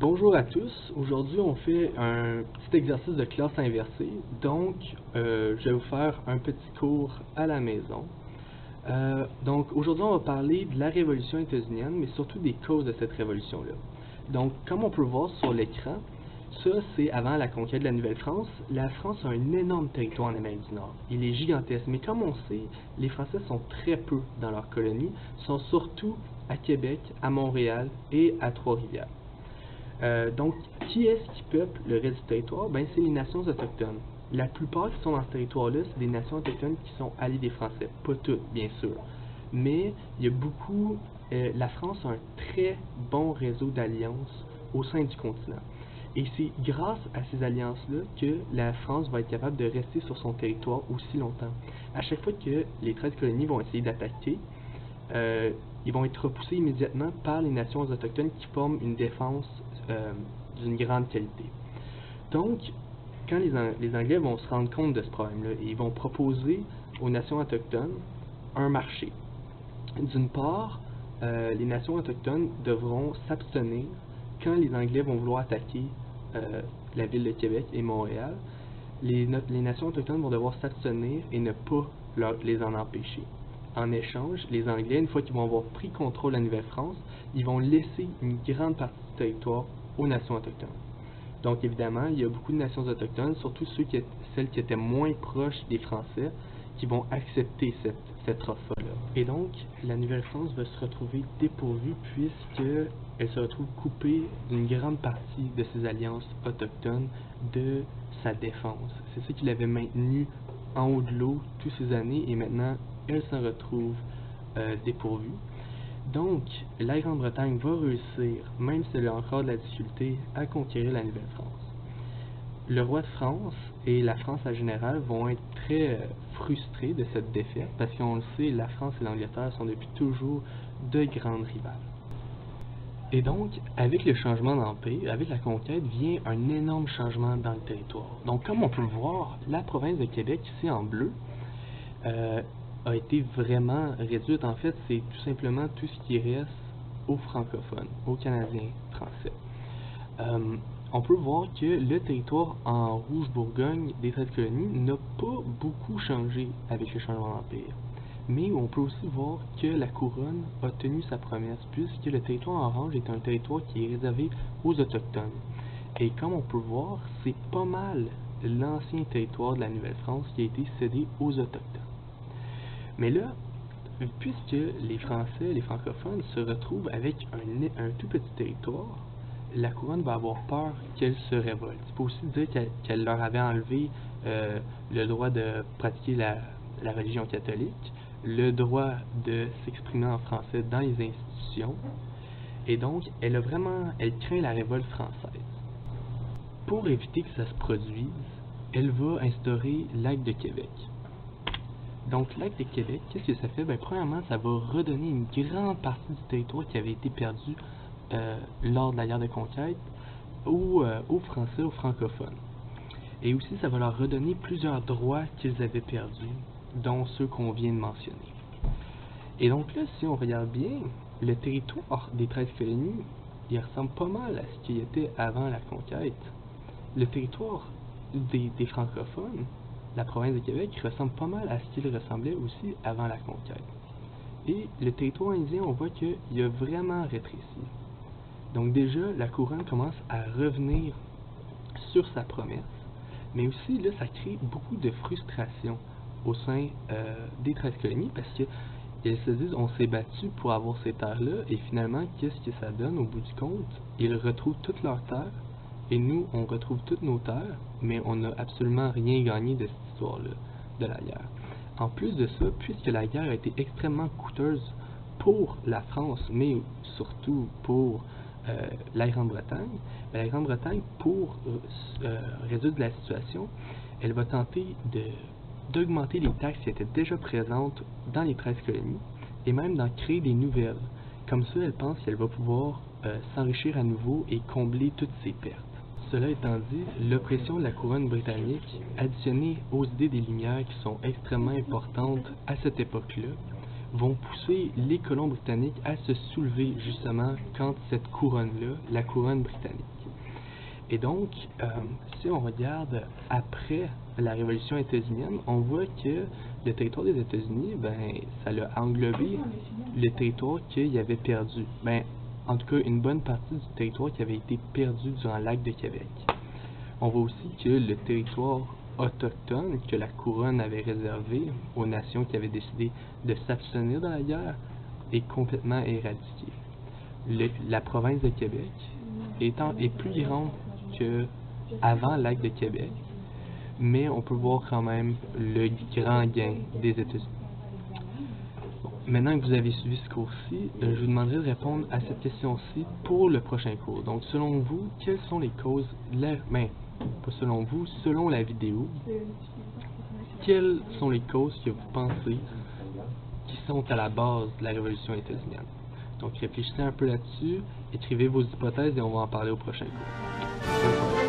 Bonjour à tous, aujourd'hui on fait un petit exercice de classe inversée, donc je vais vous faire un petit cours à la maison. Donc aujourd'hui on va parler de la révolution états-unienne, mais surtout des causes de cette révolution-là. Donc comme on peut le voir sur l'écran, ça c'est avant la conquête de la Nouvelle-France. La France a un énorme territoire en Amérique du Nord, il est gigantesque, mais comme on sait, les Français sont très peu dans leur colonie, sont surtout à Québec, à Montréal et à Trois-Rivières. Donc, qui est-ce qui peuple le reste du territoire? Ben, c'est les nations autochtones. La plupart qui sont dans ce territoire-là, c'est des nations autochtones qui sont alliées des Français. Pas toutes, bien sûr. Mais il y a beaucoup... la France a un très bon réseau d'alliances au sein du continent. Et c'est grâce à ces alliances-là que la France va être capable de rester sur son territoire aussi longtemps. À chaque fois que les 13 colonies vont essayer d'attaquer, ils vont être repoussés immédiatement par les nations autochtones qui forment une défense d'une grande qualité. Donc, quand les Anglais vont se rendre compte de ce problème-là, ils vont proposer aux nations autochtones un marché. D'une part, les nations autochtones devront s'abstenir quand les Anglais vont vouloir attaquer la ville de Québec et Montréal. Les nations autochtones vont devoir s'abstenir et ne pas les en empêcher. En échange, les Anglais, une fois qu'ils vont avoir pris contrôle de la Nouvelle-France, ils vont laisser une grande partie du territoire aux nations autochtones. Donc évidemment, il y a beaucoup de nations autochtones, surtout celles qui étaient moins proches des Français, qui vont accepter cette offre-là. Et donc, la Nouvelle-France va se retrouver dépourvue puisqu'elle se retrouve coupée d'une grande partie de ses alliances autochtones de sa défense. C'est ça qui l'avait maintenue en haut de l'eau toutes ces années et maintenant, elle s'en retrouve dépourvue. Donc, la Grande-Bretagne va réussir, même si elle a encore de la difficulté, à conquérir la Nouvelle-France. Le roi de France et la France en général vont être très frustrés de cette défaite, parce qu'on le sait, la France et l'Angleterre sont depuis toujours de grandes rivales. Et donc, avec le changement d'empire, avec la conquête, vient un énorme changement dans le territoire. Donc, comme on peut le voir, la province de Québec, ici en bleu, a été vraiment réduite. En fait, c'est tout simplement tout ce qui reste aux francophones, aux Canadiens français. On peut voir que le territoire en rouge-bourgogne des 13 colonies n'a pas beaucoup changé avec le changement d'empire. Mais on peut aussi voir que la couronne a tenu sa promesse, puisque le territoire en orange est un territoire qui est réservé aux Autochtones. Et comme on peut voir, c'est pas mal l'ancien territoire de la Nouvelle-France qui a été cédé aux Autochtones. Mais là, puisque les Français, les francophones, se retrouvent avec un tout petit territoire, la couronne va avoir peur qu'elle se révolte. Il faut aussi dire qu'elle leur avait enlevé le droit de pratiquer la religion catholique, le droit de s'exprimer en français dans les institutions, et donc elle craint la révolte française. Pour éviter que ça se produise, elle va instaurer l'acte de Québec. Donc, l'acte de Québec, qu'est-ce que ça fait? Ben, premièrement, ça va redonner une grande partie du territoire qui avait été perdu lors de la guerre de conquête aux Français, aux francophones. Et aussi, ça va leur redonner plusieurs droits qu'ils avaient perdus, dont ceux qu'on vient de mentionner. Et donc là, si on regarde bien, le territoire des 13 colonies, il ressemble pas mal à ce qu'il était avant la conquête. Le territoire des francophones, la province de Québec, ressemble pas mal à ce qu'il ressemblait aussi avant la conquête. Et le territoire indien, on voit qu'il a vraiment rétréci. Donc déjà, la couronne commence à revenir sur sa promesse, mais aussi, là, ça crée beaucoup de frustration au sein des 13 colonies, parce qu'ils se disent, on s'est battu pour avoir ces terres-là, et finalement, qu'est-ce que ça donne au bout du compte? Ils retrouvent toutes leurs terres, et nous, on retrouve toutes nos terres, mais on n'a absolument rien gagné de cette histoire-là, de la guerre. En plus de ça, puisque la guerre a été extrêmement coûteuse pour la France, mais surtout pour la Grande-Bretagne, la Grande-Bretagne, pour résoudre la situation, elle va tenter d'augmenter les taxes qui étaient déjà présentes dans les 13 colonies, et même d'en créer des nouvelles. Comme ça, elle pense qu'elle va pouvoir s'enrichir à nouveau et combler toutes ses pertes. Cela étant dit, l'oppression de la couronne britannique, additionnée aux idées des Lumières qui sont extrêmement importantes à cette époque-là, vont pousser les colons britanniques à se soulever justement contre cette couronne-là, la couronne britannique. Et donc, si on regarde après la Révolution états-unienne, on voit que le territoire des États-Unis, ça a englobé le territoire qu'il avait perdu. En tout cas, une bonne partie du territoire qui avait été perdu durant l'acte de Québec. On voit aussi que le territoire autochtone que la couronne avait réservé aux nations qui avaient décidé de s'abstenir dans la guerre est complètement éradiqué. La province de Québec est plus grande qu'avant l'acte de Québec, mais on peut voir quand même le grand gain des États-Unis. Maintenant que vous avez suivi ce cours-ci, je vous demanderai de répondre à cette question-ci pour le prochain cours. Donc, selon vous, quelles sont les causes, pas selon vous, selon la vidéo, quelles sont les causes que vous pensez qui sont à la base de la Révolution états-unienne? Donc, réfléchissez un peu là-dessus, écrivez vos hypothèses et on va en parler au prochain cours.